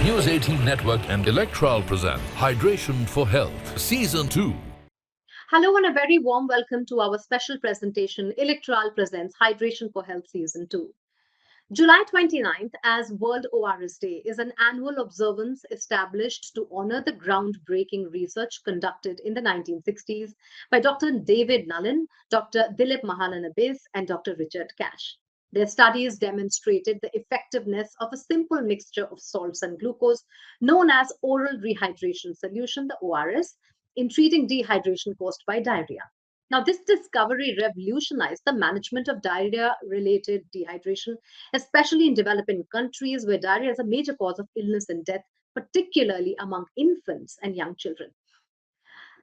News 18 Network and Electral present Hydration for Health Season 2. Hello and a very warm welcome to our special presentation, Electral presents Hydration for Health Season 2. July 29th, as World ORS Day, is an annual observance established to honor the groundbreaking research conducted in the 1960s by Dr. David Nullin, Dr. Dilip Mahalanobis, and Dr. Richard Cash. Their studies demonstrated the effectiveness of a simple mixture of salts and glucose known as oral rehydration solution, the ORS, in treating dehydration caused by diarrhea. Now, this discovery revolutionized the management of diarrhea related dehydration, especially in developing countries where diarrhea is a major cause of illness and death, particularly among infants and young children.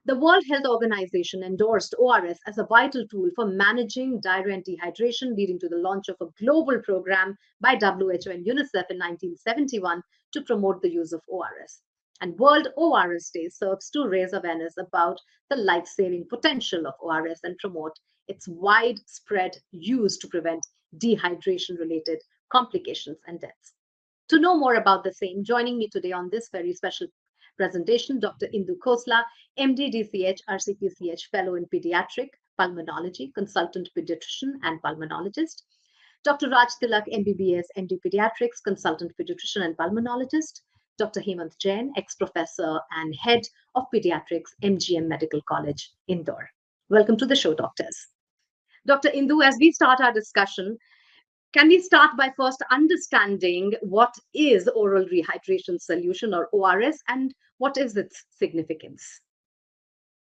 The World Health Organization endorsed ORS as a vital tool for managing diarrhea and dehydration, leading to the launch of a global program by WHO and UNICEF in 1971 to promote the use of ORS. And World ORS Day serves to raise awareness about the life saving potential of ORS and promote its widespread use to prevent dehydration related complications and deaths. To know more about the same, joining me today on this very special presentation, Dr. Indu Khosla, MD, DCH, RCPCH Fellow in Pediatric Pulmonology, Consultant Pediatrician and Pulmonologist. Dr. Raj Tilak, MBBS, MD Pediatrics, Consultant Pediatrician and Pulmonologist. Dr. Hemant Jain, ex-professor and head of Pediatrics, MGM Medical College, Indore. Welcome to the show, doctors. Dr. Indu, as we start our discussion, can we start by first understanding what is oral rehydration solution or ORS and what is its significance?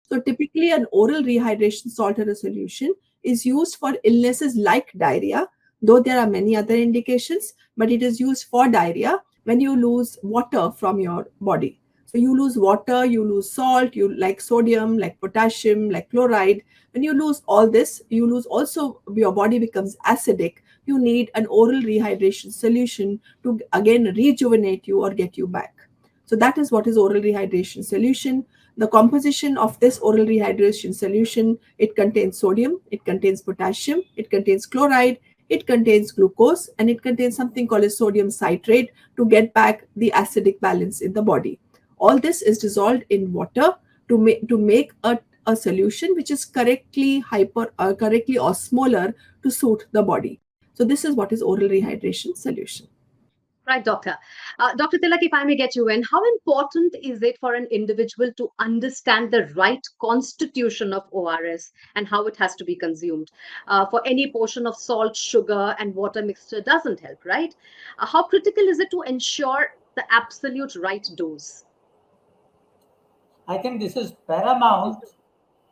So typically an oral rehydration salt or a solution is used for illnesses like diarrhea, though there are many other indications, but it is used for diarrhea when you lose water from your body. So you lose water, you lose salt, you like sodium, like potassium, like chloride. When you lose all this, you lose also your body becomes acidic. You need an oral rehydration solution to again rejuvenate you or get you back. So that is what is oral rehydration solution. The composition of this oral rehydration solution, it contains sodium, it contains potassium, it contains chloride, it contains glucose, and it contains something called as sodium citrate to get back the acidic balance in the body. All this is dissolved in water to make a solution which is correctly osmolar to suit the body. So this is what is oral rehydration solution. Right, doctor. Dr. Tilak, if I may get you in, how important is it for an individual to understand the right constitution of ORS and how it has to be consumed? For any portion of salt, sugar, and water mixture doesn't help, right? How critical is it to ensure the absolute right dose? I think this is paramount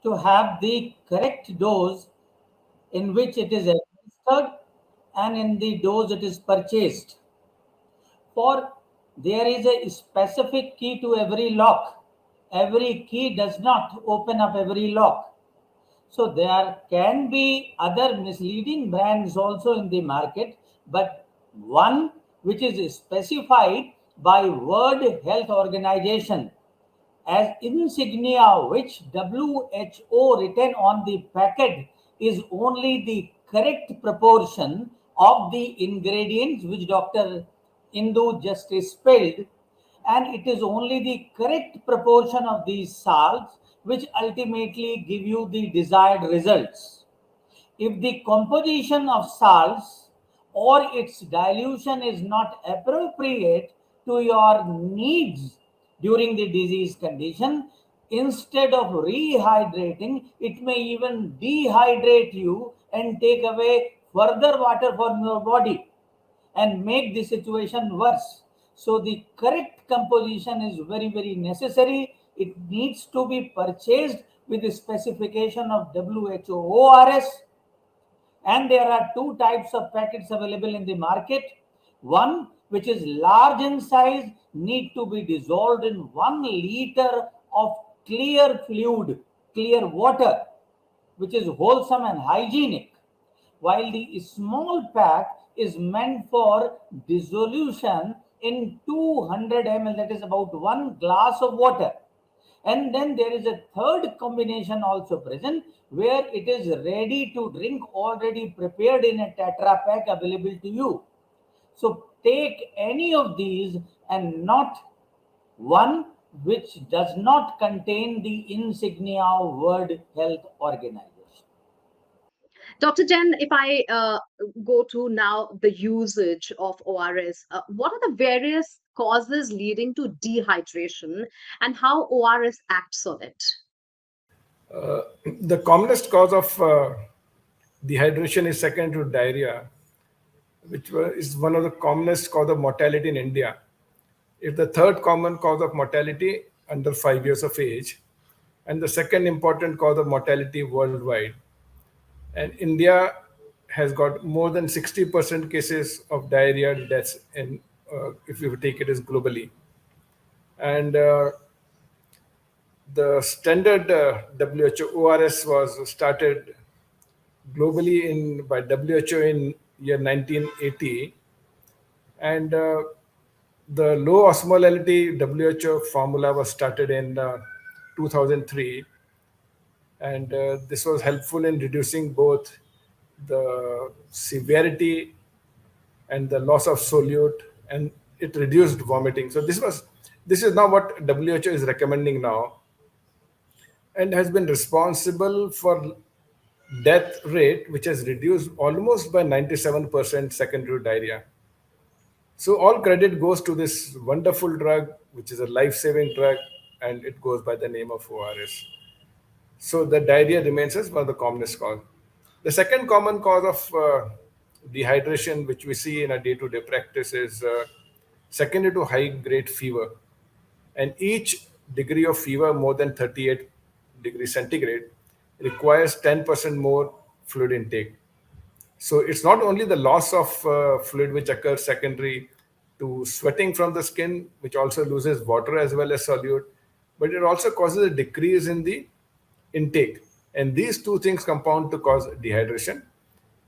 to have the correct dose in which it is administered and in the dose it is purchased. For there is a specific key to every lock. Every key does not open up every lock. So there can be other misleading brands also in the market, but one which is specified by World Health Organization as insignia, which WHO written on the packet is only the correct proportion of the ingredients which Dr. Indu just spelled, and it is only the correct proportion of these salts which ultimately give you the desired results. If the composition of salts or its dilution is not appropriate to your needs during the disease condition, instead of rehydrating, it may even dehydrate you and take away further water from your body and make the situation worse. So the correct composition is very, very necessary. It needs to be purchased with the specification of WHO ORS. And there are two types of packets available in the market. One, which is large in size, need to be dissolved in 1 liter of clear fluid, clear water, which is wholesome and hygienic, while the small pack is meant for dissolution in 200 ml, that is about 1 glass of water. And then there is a third combination also present where it is ready to drink, already prepared in a Tetra pack available to you. So take any of these and not one which does not contain the insignia of World Health Organization. Dr. Jen, if I go to now the usage of ORS, what are the various causes leading to dehydration and how ORS acts on it? The commonest cause of dehydration is second to diarrhea, which is one of the commonest cause of mortality in India. It's the third common cause of mortality under 5 years of age, and the second important cause of mortality worldwide. And India has got more than 60% cases of diarrhea deaths in, if you take it as globally. And the standard WHO ORS was started globally by WHO in year 1980, and the low osmolality WHO formula was started in 2003, and this was helpful in reducing both the severity and the loss of solute, and it reduced vomiting. So this is now what WHO is recommending now, and has been responsible for death rate which has reduced almost by 97% secondary to diarrhea. So all credit goes to this wonderful drug, which is a life-saving drug, and it goes by the name of ORS. So the diarrhea remains as one of the commonest cause. The second common cause of dehydration, which we see in our day-to-day practice, is secondary to high-grade fever. And each degree of fever more than 38 degrees centigrade requires 10% more fluid intake. So it's not only the loss of fluid which occurs secondary to sweating from the skin, which also loses water as well as solute, but it also causes a decrease in the intake. And these two things compound to cause dehydration.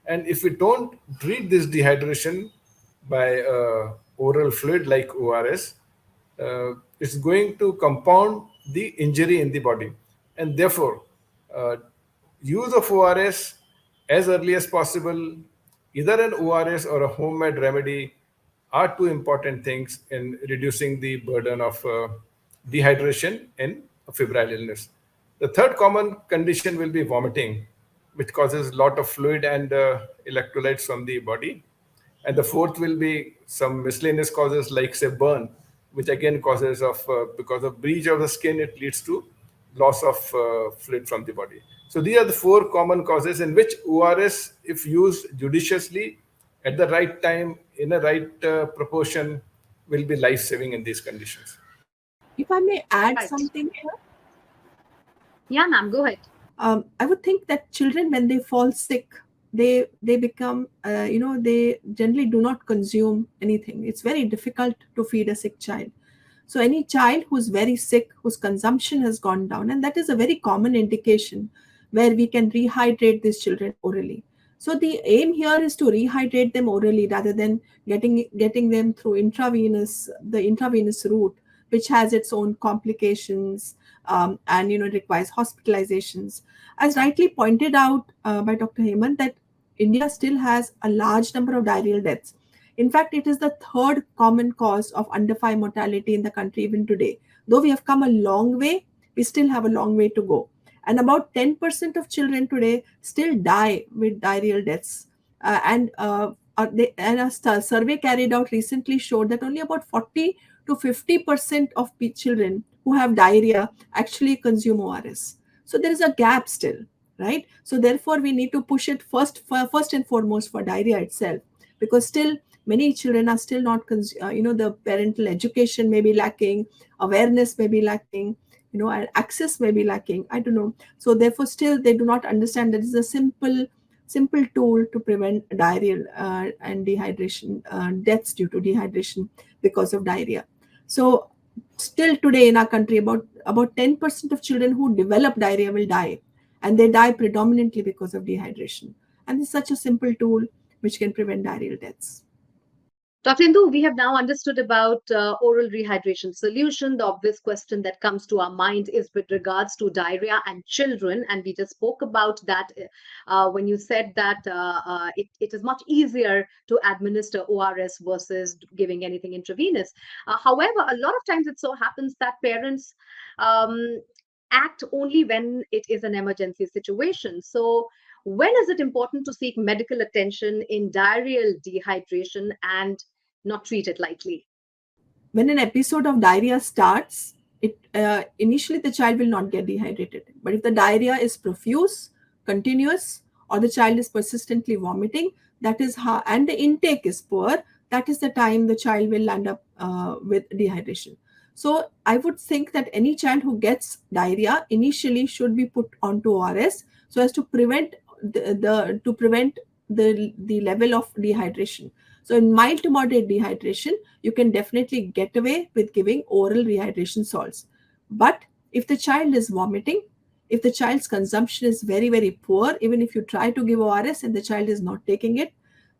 And if we don't treat this dehydration by oral fluid like ORS, it's going to compound the injury in the body. And therefore, use of ORS as early as possible, either an ORS or a homemade remedy, are two important things in reducing the burden of dehydration in a febrile illness. The third common condition will be vomiting, which causes a lot of fluid and electrolytes from the body. And the fourth will be some miscellaneous causes like, say, burn, which again causes of, because of breach of the skin, it leads to loss of fluid from the body. So these are the four common causes in which ORS, if used judiciously at the right time, in a right proportion, will be life-saving in these conditions. If I may add Right. something here. Yeah, ma'am, go ahead. I would think that children, when they fall sick, they become, they generally do not consume anything. It's very difficult to feed a sick child. So any child who's very sick, whose consumption has gone down, and that is a very common indication where we can rehydrate these children orally. So the aim here is to rehydrate them orally rather than getting them through the intravenous route, which has its own complications, and it requires hospitalizations. As rightly pointed out by Dr. Hemant, that India still has a large number of diarrheal deaths. In fact, it is the third common cause of under 5 mortality in the country even today. Though we have come a long way, we still have a long way to go. And about 10% of children today still die with diarrheal deaths. And a survey carried out recently showed that only about 40 to 50% of children who have diarrhea actually consume ORS. So there is a gap still, right? So therefore, we need to push it first and foremost for diarrhea itself, because still many children are still not, the parental education may be lacking, awareness may be lacking, and access may be lacking. I don't know. So therefore, still they do not understand that it's a simple tool to prevent diarrhea and dehydration, deaths due to dehydration because of diarrhea. So still today in our country, about 10% of children who develop diarrhea will die, and they die predominantly because of dehydration. And it's such a simple tool which can prevent diarrheal deaths. Dr. Indu, we have now understood about oral rehydration solution. The obvious question that comes to our mind is with regards to diarrhea and children. And we just spoke about that when you said that it is much easier to administer ORS versus giving anything intravenous. However, a lot of times it so happens that parents um, act only when it is an emergency situation. So, when is it important to seek medical attention in diarrheal dehydration and not treat it lightly? When an episode of diarrhea starts, it initially the child will not get dehydrated. But if the diarrhea is profuse, continuous, or the child is persistently vomiting, that is how, and the intake is poor, that is the time the child will land up with dehydration. So I would think that any child who gets diarrhea initially should be put onto ORS so as to prevent the level of dehydration. So in mild to moderate dehydration, you can definitely get away with giving oral rehydration salts. But if the child is vomiting, if the child's consumption is very, very poor, even if you try to give ORS and the child is not taking it.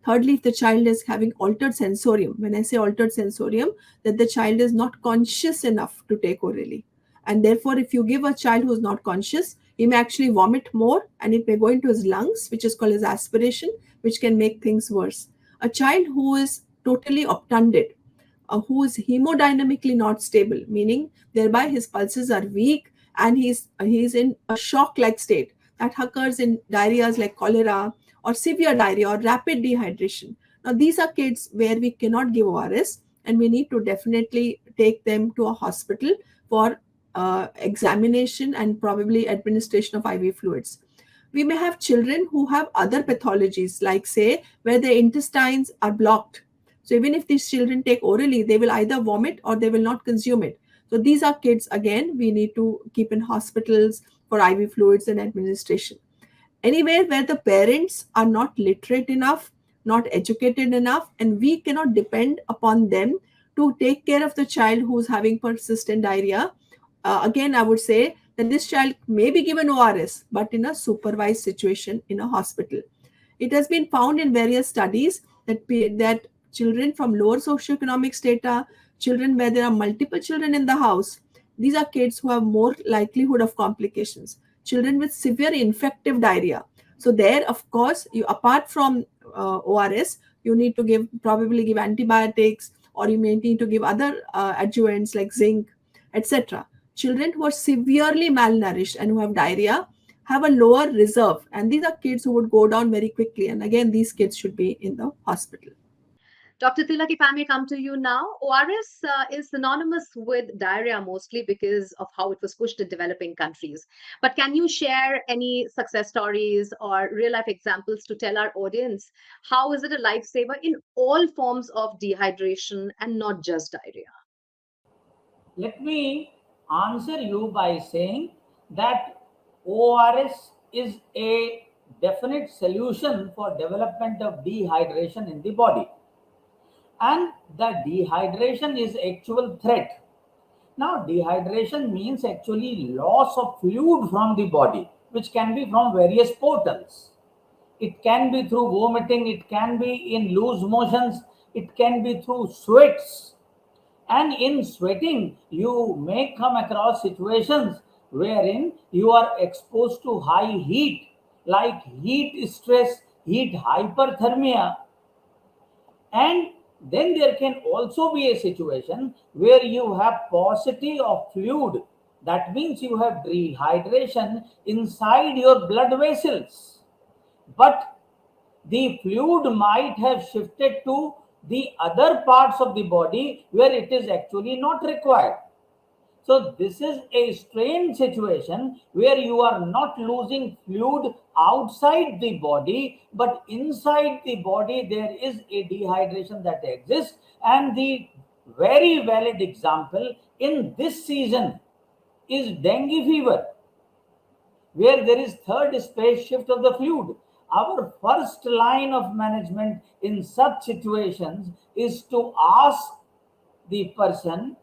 Thirdly, if the child is having altered sensorium, when I say altered sensorium, that the child is not conscious enough to take orally. And therefore, if you give a child who is not conscious, he may actually vomit more and it may go into his lungs, which is called as aspiration, which can make things worse. A child who is totally obtunded, who is hemodynamically not stable, meaning thereby his pulses are weak and he's in a shock-like state. That occurs in diarrheas like cholera or severe diarrhea or rapid dehydration. Now, these are kids where we cannot give ORS and we need to definitely take them to a hospital for examination and probably administration of IV fluids. We may have children who have other pathologies, like, say, where their intestines are blocked. So, even if these children take orally, they will either vomit or they will not consume it. So, these are kids, again, we need to keep in hospitals for IV fluids and administration. Anywhere where the parents are not literate enough, not educated enough, and we cannot depend upon them to take care of the child who's having persistent diarrhea. Again, I would say that this child may be given ORS, but in a supervised situation in a hospital. It has been found in various studies that children from lower socioeconomic strata, children where there are multiple children in the house, these are kids who have more likelihood of complications. Children with severe infective diarrhea. So there, of course, you apart from ORS, you need to probably give antibiotics, or you may need to give other adjuvants like zinc, etc. Children who are severely malnourished and who have diarrhea have a lower reserve, and these are kids who would go down very quickly. And again, these kids should be in the hospital. Dr. Tilak, if I may come to you now, ORS is synonymous with diarrhea mostly because of how it was pushed in developing countries. But can you share any success stories or real life examples to tell our audience how is it a lifesaver in all forms of dehydration and not just diarrhea? Let me answer you by saying that ORS is a definite solution for development of dehydration in the body. And the dehydration is actual threat. Now, dehydration means actually loss of fluid from the body, which can be from various portals. It can be through vomiting, it can be in loose motions, it can be through sweats. And in sweating, you may come across situations wherein you are exposed to high heat, like heat stress, heat hyperthermia. And then there can also be a situation where you have paucity of fluid. That means you have dehydration inside your blood vessels. But the fluid might have shifted to the other parts of the body where it is actually not required. So this is a strange situation where you are not losing fluid outside the body, but inside the body there is a dehydration that exists. And the very valid example in this season is dengue fever, where there is third space shift of the fluid. Our first line of management in such situations is to ask the person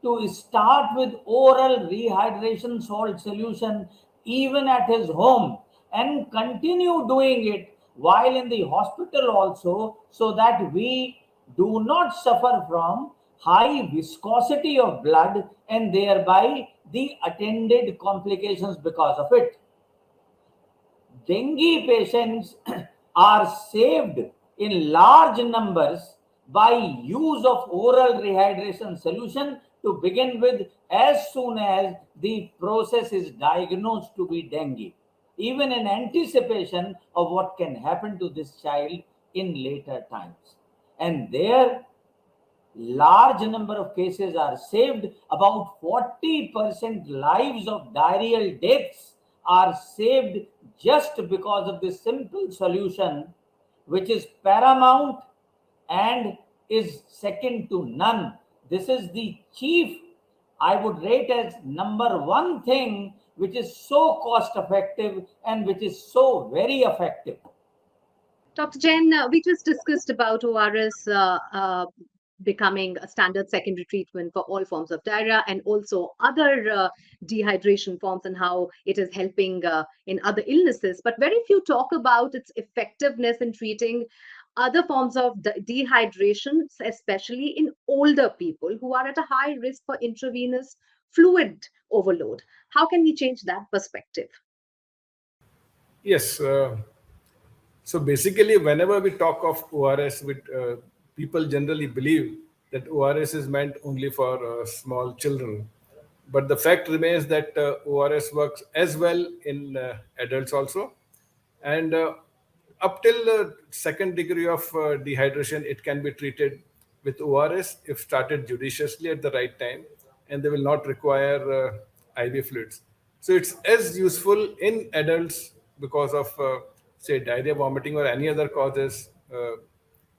to start with oral rehydration salt solution even at his home, and continue doing it while in the hospital also, so that we do not suffer from high viscosity of blood and thereby the attended complications because of it. Dengue patients are saved in large numbers by use of oral rehydration solution to begin with as soon as the process is diagnosed to be dengue, even in anticipation of what can happen to this child in later times. And there, large number of cases are saved. About 40% lives of diarrheal deaths are saved just because of this simple solution, which is paramount and is second to none. This is the chief, I would rate as number one thing which is so cost effective and which is so very effective. Dr. Jain, we just discussed about ORS becoming a standard secondary treatment for all forms of diarrhea and also other dehydration forms and how it is helping in other illnesses. But very few talk about its effectiveness in treating other forms of dehydration, especially in older people who are at a high risk for intravenous fluid overload. How can we change that perspective? Yes. So basically, whenever we talk of ORS, people generally believe that ORS is meant only for small children. But the fact remains that ORS works as well in adults also. And up till the second degree of dehydration, it can be treated with ORS if started judiciously at the right time, and they will not require IV fluids. So it's as useful in adults because of, say, diarrhea, vomiting, or any other causes,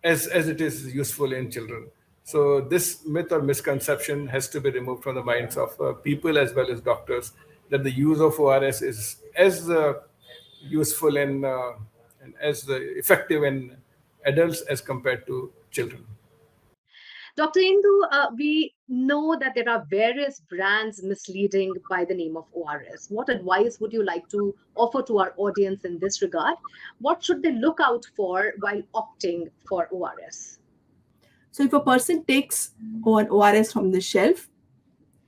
as it is useful in children. So this myth or misconception has to be removed from the minds of people as well as doctors, that the use of ORS is as useful and as effective in adults as compared to children. Dr. Indu, we know that there are various brands misleading by the name of ORS. What advice would you like to offer to our audience in this regard? What should they look out for while opting for ORS? So if a person takes an ORS from the shelf,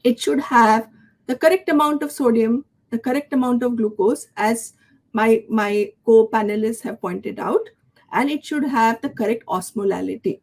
it should have the correct amount of sodium, the correct amount of glucose, as my co-panelists have pointed out, and it should have the correct osmolality.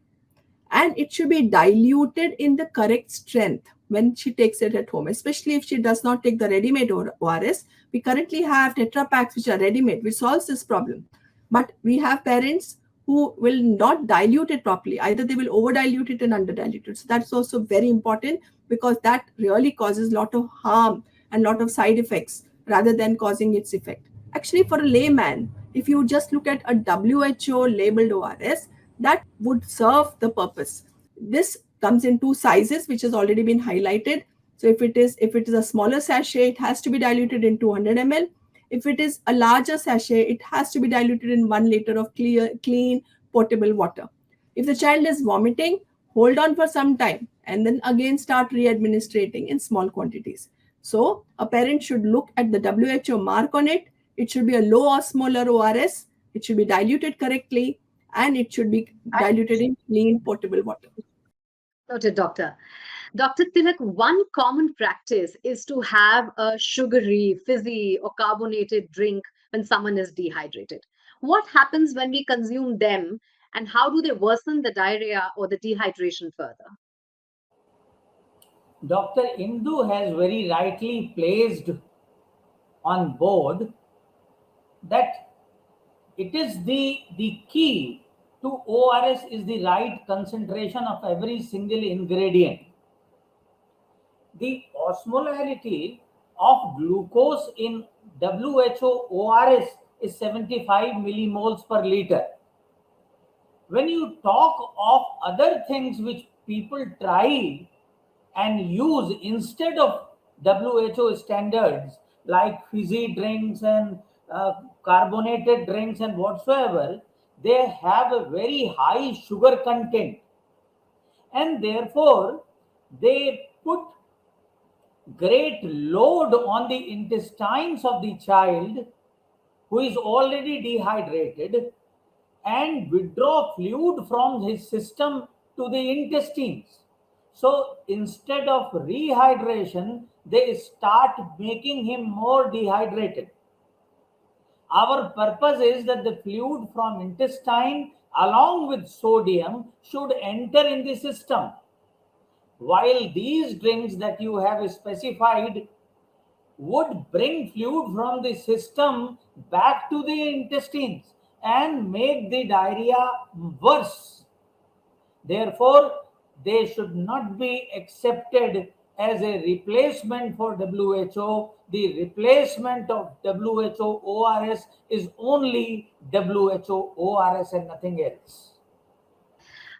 And it should be diluted in the correct strength when she takes it at home, especially if she does not take the ready-made ORS. We currently have Tetra packs which are ready-made, which solves this problem. But we have parents who will not dilute it properly. Either they will over-dilute it and under-dilute it. So that's also very important, because that really causes a lot of harm and a lot of side effects rather than causing its effect. Actually, for a layman, if you just look at a WHO labeled ORS, that would serve the purpose. This comes in two sizes, which has already been highlighted. So if it is a smaller sachet, it has to be diluted in 200 ml. If it is a larger sachet, it has to be diluted in 1 liter of clean potable water. If the child is vomiting, hold on for some time and then again start re-administrating in small quantities. So a parent should look at the WHO mark on it. It should be a low osmolar ORS. It should be diluted correctly, and it should be diluted in clean potable water. Noted, Doctor. Dr. Tilak, one common practice is to have a sugary, fizzy, or carbonated drink when someone is dehydrated. What happens when we consume them, and how do they worsen the diarrhea or the dehydration further? Dr. Indu has very rightly placed on board that it is the key to ORS is the right concentration of every single ingredient. The osmolarity of glucose in WHO ORS is 75 millimoles per liter. When you talk of other things which people try and use instead of WHO standards, like fizzy drinks and carbonated drinks and whatsoever, they have a very high sugar content, and therefore they put great load on the intestines of the child who is already dehydrated and withdraw fluid from his system to the intestines. So instead of rehydration, they start making him more dehydrated. Our purpose is that the fluid from intestine along with sodium should enter in the system. While these drinks that you have specified would bring fluid from the system back to the intestines and make the diarrhea worse. Therefore, they should not be accepted as a replacement for WHO. The replacement of WHO ORS is only WHO ORS and nothing else.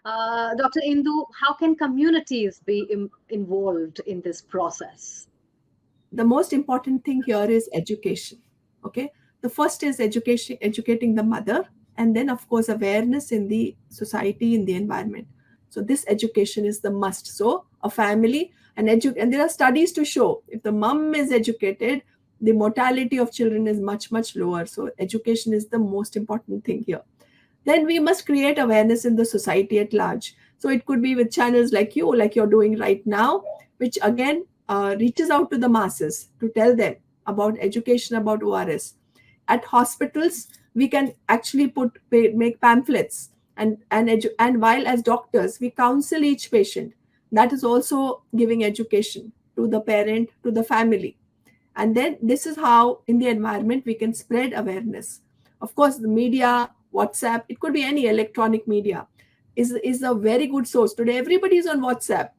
Dr. Indu, how can communities be involved in this process? The most important thing here is education. Okay, the first is educating the mother, and then of course awareness in the society, in the environment. So this education is the must. So a family and there are studies to show if the mom is educated, the mortality of children is much lower. So education is the most important thing here. Then we must create awareness in the society at large. So it could be with channels like you, like you're doing right now, which again reaches out to the masses to tell them about education about ORS. At hospitals, we can actually make pamphlets, and while as doctors we counsel each patient, that is also giving education to the parent, to the family. And then this is how in the environment we can spread awareness. Of course, the media, WhatsApp, it could be any electronic media, is a very good source. Today everybody is on WhatsApp.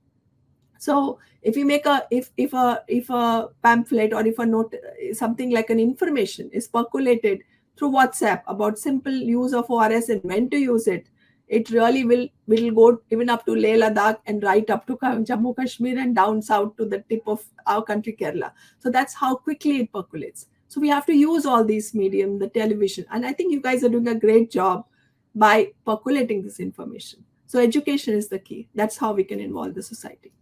So if we make if a pamphlet or if a note, something like an information is percolated through WhatsApp about simple use of ORS and when to use it, it really will go even up to Leh Ladakh and right up to Jammu Kashmir and down south to the tip of our country, Kerala. So that's how quickly it percolates. So we have to use all these medium, the television, and I think you guys are doing a great job by percolating this information. So education is the key. That's how we can involve the society.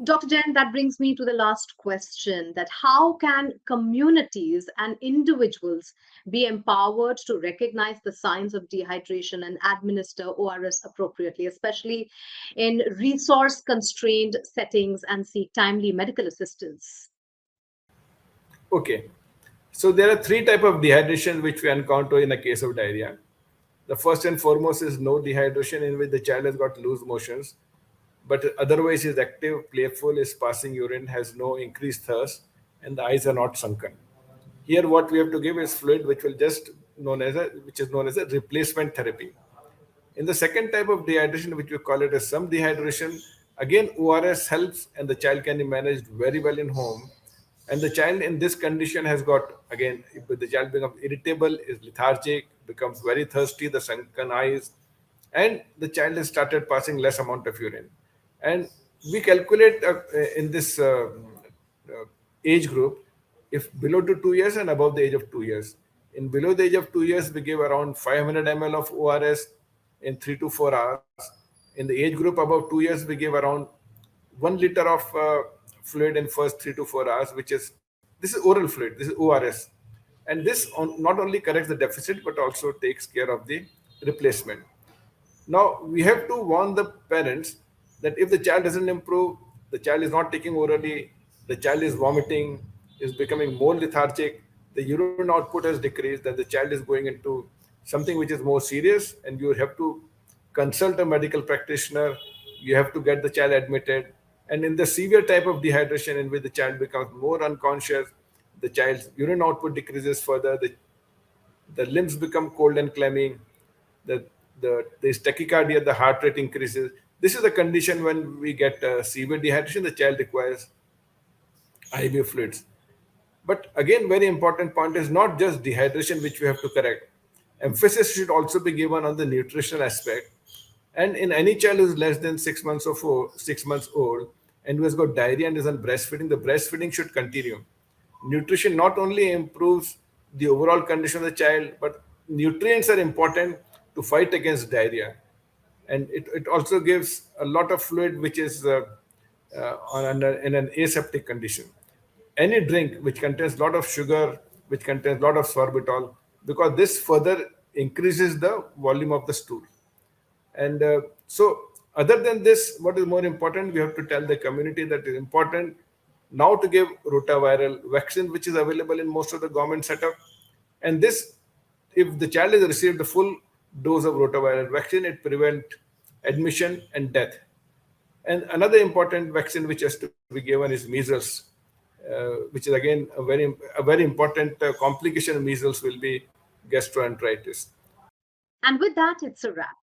Dr. Jain, that brings me to the last question, that how can communities and individuals be empowered to recognize the signs of dehydration and administer ORS appropriately, especially in resource-constrained settings, and seek timely medical assistance? Okay. So there are three types of dehydration which we encounter in a case of diarrhea. The first and foremost is no dehydration, in which the child has got loose motions, but otherwise is active, playful, is passing urine, has no increased thirst, and the eyes are not sunken. Here, what we have to give is fluid, which is known as a replacement therapy. In the second type of dehydration, which we call it as some dehydration, again ORS helps, and the child can be managed very well in home. And the child in this condition has got, again, if the child becomes irritable, is lethargic, becomes very thirsty, the sunken eyes, and the child has started passing less amount of urine. And we calculate in this age group, if below to 2 years and above the age of 2 years. In below the age of 2 years, we give around 500 ml of ORS in 3 to 4 hours. In the age group above 2 years, we give around 1 liter of fluid in first 3 to 4 hours, this is oral fluid, this is ORS. And this not only corrects the deficit, but also takes care of the replacement. Now, we have to warn the parents that if the child doesn't improve, the child is not taking orally, the child is vomiting, is becoming more lethargic, the urine output has decreased, that the child is going into something which is more serious, and you have to consult a medical practitioner, you have to get the child admitted. And in the severe type of dehydration, in which the child becomes more unconscious, the child's urine output decreases further, the limbs become cold and clammy, there's tachycardia, the heart rate increases. This is the condition when we get severe dehydration, the child requires IV fluids. But again, very important point is not just dehydration which we have to correct. Emphasis should also be given on the nutritional aspect. And in any child who is less than 6 months or 6 months old and who has got diarrhea and is on breastfeeding, the breastfeeding should continue. Nutrition not only improves the overall condition of the child, but nutrients are important to fight against diarrhea. And it also gives a lot of fluid which is in an aseptic condition. Any drink which contains a lot of sugar, which contains a lot of sorbitol, because this further increases the volume of the stool. And so Other than this, what is more important, we have to tell the community that it is important now to give rotaviral vaccine, which is available in most of the government setup. And this, if the child has received the full dose of rotaviral vaccine, it prevents admission and death. And another important vaccine which has to be given is measles, which is again a very important complication of measles will be gastroenteritis. And with that, it's a wrap.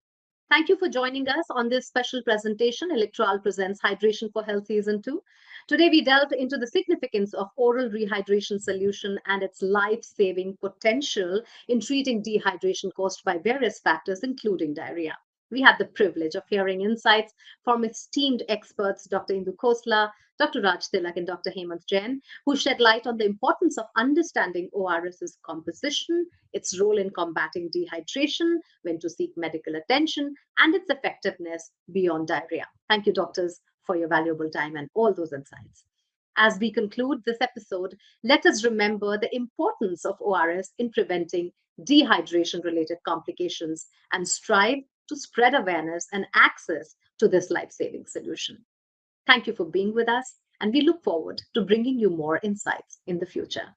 Thank you for joining us on this special presentation, Electral presents Hydration for Health Season 2. Today, we delved into the significance of oral rehydration solution and its life-saving potential in treating dehydration caused by various factors, including diarrhea. We had the privilege of hearing insights from esteemed experts, Dr. Indu Khosla, Dr. Raj Tilak, and Dr. Hemant Jain, who shed light on the importance of understanding ORS's composition, its role in combating dehydration, when to seek medical attention, and its effectiveness beyond diarrhea. Thank you, doctors, for your valuable time and all those insights. As we conclude this episode, let us remember the importance of ORS in preventing dehydration related complications and strive to spread awareness and access to this life saving solution. Thank you for being with us, and we look forward to bringing you more insights in the future.